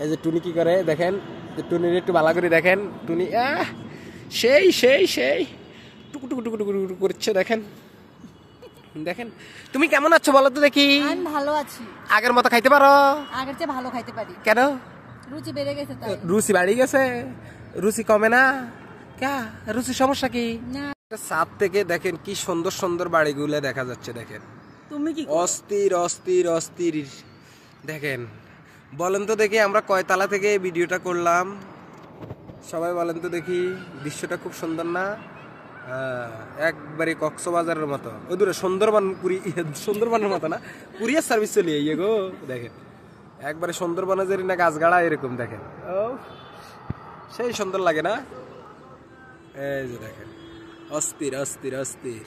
এই যে টুনি কি করে দেখেন, টুনির একটু ভালো করে দেখেন। টুনি সেই সেই সেই টুকু টুকু টুকু টুকু টুকু করছে দেখেন। দেখেন তুমি কেমন আছো বলো তো দেখি। আমি ভালো আছি। আগের মতো খাইতে পারো? আগের চেয়ে ভালো খাইতে পারি। কেন? রুচি বেড়ে গেছে তাই। রুচি বাড়ি গেছে? রুচি কমে না কা? রুচির সমস্যা কি? না ছাদ থেকে দেখেন কি সুন্দর সুন্দর বাড়িগুলো দেখা যাচ্ছে দেখেন। তুমি কি অস্থির অস্থির অস্থির দেখেন। বলেন তো দেখি আমরা কয়তলা থেকে এই ভিডিওটা করলাম? সবাই বলেন তো দেখি। দৃশ্যটা খুব সুন্দর না? একবারে কক্সবাজারের মতো। ওই দূরে সুন্দরবন সুন্দরবনের মতো না, কুরিয়ার সার্ভিস চলে এই গো দেখেন। একবারে সুন্দরবনে যে না গাছগাড়া এরকম দেখেন। ও সেই সুন্দর লাগে না? এই যে দেখেন অস্থির অস্থির অস্থির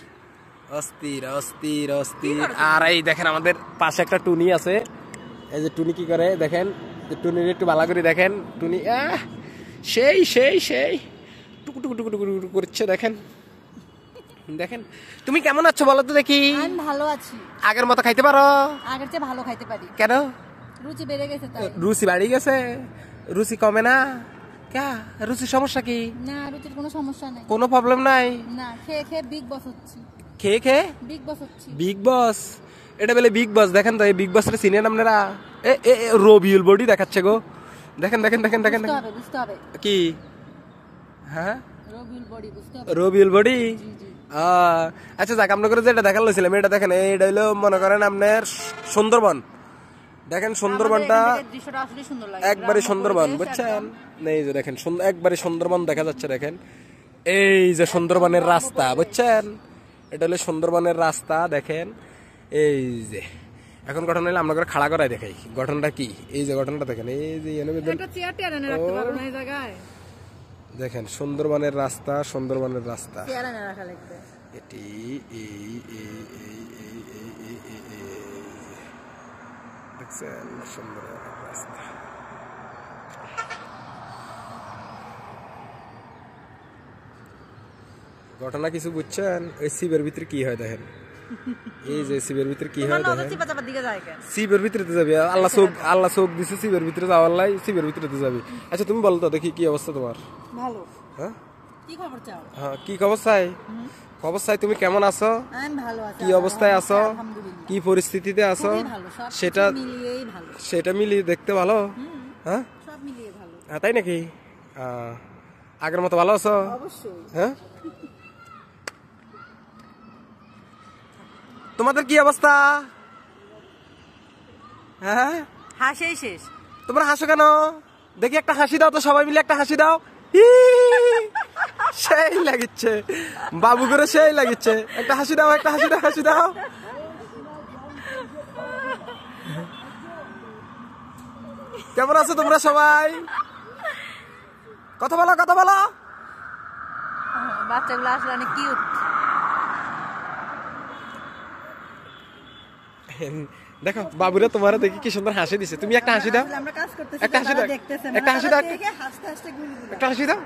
অস্থির অস্থির অস্থির। আর এই দেখেন আমাদের পাশে একটা টুনি আছে। এই যে টুনি কি করে দেখেন, টুনির একটু ভালো করে দেখেন। টুনি সেই সেই সেই টুকু টুকু টুকু টুকু করছে দেখেন। দেখেন তুমি কেমন আছো বলো তো দেখি। আমি ভালো আছি। আগের মতো খাইতে পারো? আগের চেয়ে ভালো খাইতে পারি। কেন? রুচি বেড়ে গেছে তাই। রুচি বাড়ি গেছে? রুচি কমে না কা? রুচির সমস্যা কি? না রুচির কোনো সমস্যা নাই। কোনো প্রবলেম নাই? না খেয়ে খেয়ে বিগ বস হচ্ছি। খেয়ে খেয়ে বিগ বস হচ্ছি। বিগ বস? এটা বলে বিগ বস? দেখেন তো এই বিগ বসের সিনিয়র আপনারা রবিউল বডি দেখাচ্ছে গো। দেখেন দেখেন দেখেন দেখেন বুঝতে হবে কি? হ্যাঁ রবিউল বডি বুঝতে হবে। রবিউল বডি। আচ্ছা যাক, আপনার করে যেটা দেখার লইছিলাম এটা দেখেন। এইটা হইলো মনে করেন আপনার সুন্দরবন। দেখেন সুন্দরবনটা একবারে সুন্দরবন বুঝছেন? এই যে দেখেন একবারে সুন্দরবন দেখা যাচ্ছে দেখেন। এই যে সুন্দরবনের রাস্তা বুঝছেন? এটা হলো সুন্দরবনের রাস্তা দেখেন। এই যে এখন গঠন হইলে আমরা করে খাড়া করাই দেখাই গঠনটা কি। এই যে গঠনটা দেখেন, এই যে দেখেন সুন্দরবনের রাস্তা, সুন্দরবনের রাস্তা এটি। দেখছেন সুন্দরবনের রাস্তা। ঘটনা কিছু বুঝছেন? এই শিবের ভিতরে কি হয় দেখেন। এই যে শিবের ভিতরে কি হয় দেখেন। শিবের ভিতরে তো যাবে। আল্লাহ চোখ দিছে শিবের ভিতরে যাওয়ার লাই, শিবের ভিতরে তো যাবে। আচ্ছা তুমি বলো তো দেখি কি অবস্থা তোমার? ভালো। হ্যাঁ কি খবর চাও? হ্যাঁ কি খবর চাই? খবর চাই তুমি কেমন আছো? আমি ভালো আছি। কি অবস্থায় আছো? কি পরিস্থিতিতে আছো? সেটা মিলিয়ে দেখতে ভালো। হ্যাঁ সব মিলিয়ে ভালো। হ্যাঁ তাই নাকি? আগের মতো ভালো আছো? অবশ্যই। হ্যাঁ তোমাদের কি অবস্থা? হ্যাঁ হাসেই শেষ। তোমরা হাসো কেন? দেখি একটা হাসি দাও তো, সবাই মিলে একটা হাসি দাও। সেই লাগিচ্ছে বাবু করে, সেই লাগিচ্ছে। একটা হাসি দাও, একটা হাসি দাও, হাসি দাও। কেমন আছো তোমরা সবাই? কথা বলো, কথা বলো। বাচ্চাগুলো আসলে অনেক কিউট। দেখো বাবুরা তোমার দেখি কি সুন্দর হাসি দিছে। তুমি একটা হাসি দাও, একটা হাসি দাও, একটা হাসি দাও, একটা হাসি দাও।